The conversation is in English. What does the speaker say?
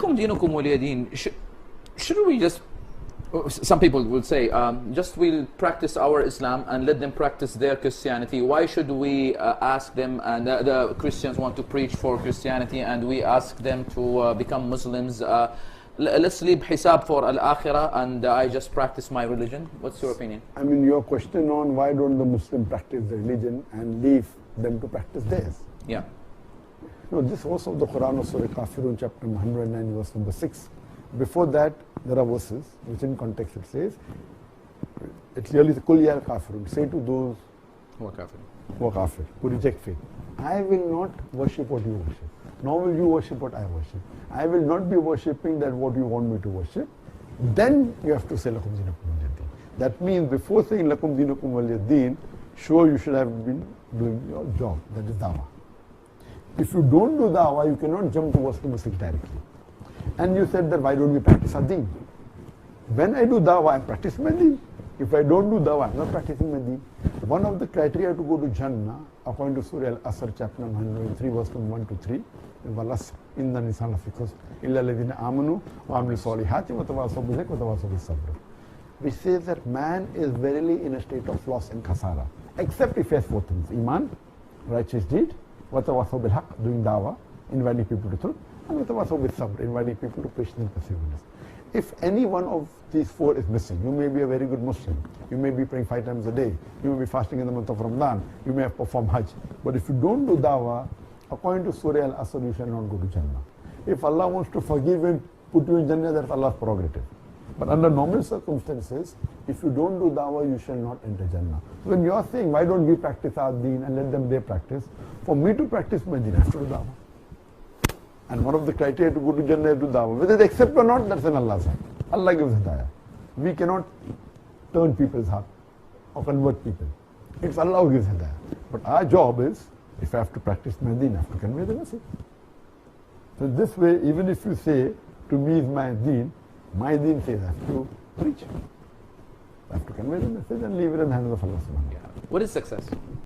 لكم دينكم ولي دين. Shouldn't we just, some people will say, just we'll practice our Islam and let them practice their Christianity. Why should we ask them, and the Christians want to preach for Christianity and we ask them to become Muslims? Let's leave hisab for al-akhirah and I just practice my religion. What's your opinion? I mean, your question on why don't the Muslim practice the religion and leave them to practice theirs? Yeah. No, this verse of the Quran of Surah Kafirun, chapter 109, verse number 6. Before that, there are verses which in context it says, it clearly says, Kul ya Kafirun, say to those who are kafir, who reject faith, I will not worship what you worship, nor will you worship what I worship. I will not be worshipping that what you want me to worship. Then you have to say Lakum Dinakum Waliyadin. That means before saying Lakum Dinakum Waliyadin, sure you should have been doing your job, that is dawah. If you don't do dawah, you cannot jump towards number 6 directly. And you said that why don't we practice our deen? When I do dawah, I practice my deen. If I don't do dawah, I'm not practicing my deen. One of the criteria to go to Jannah, according to Surah Al-Asr, chapter 103, verse 1 to 3, وَالْأَصْرِ إِنَّ الْإِنسَانَ لَفِي خُسْرٍ إِلَّا الَّذِينَ آمَنُوا وَعَمِلُوا الصَّالِحَاتِ وَتَوَاصَوْا بِالْحَقِّ وَتَوَاصَوْا بِالصَّبْرِ. Which says that man is verily in a state of loss and khasara, except if he has 4 things: Iman, righteous deed, وَتَوَاصَوْا بِالْحَقِّ, doing dawah, inviting people to truth, and وَتَوَاصَوْا بِالصَّبْرِ, inviting people to patience and perseverance. If any one of these 4 is missing, you may be a very good Muslim, you may be praying 5 times a day, you may be fasting in the month of Ramadan, you may have performed Hajj, but if you don't do dawah, according to Surah Al-Asr, you shall not go to Jannah. If Allah wants to forgive and put you in Jannah, that's Allah's prerogative. But under normal circumstances, if you don't do dawah, you shall not enter Jannah. So when you are saying, why don't we practice our deen and let them they practice? For me to practice my deen, I have to do dawah. And one of the criteria to go to Jannah is to do dawah. Whether they accept or not, that's in Allah's hand. Allah gives hidayah. We cannot turn people's heart or convert people. It's Allah who gives hidayah. But our job is, if I have to practice my deen, I have to convey the message. So this way, even if you say, to me is my deen says I have to preach. I have to convey the message and leave it in the hands of Allah subhanahu wa ta'ala. What is success?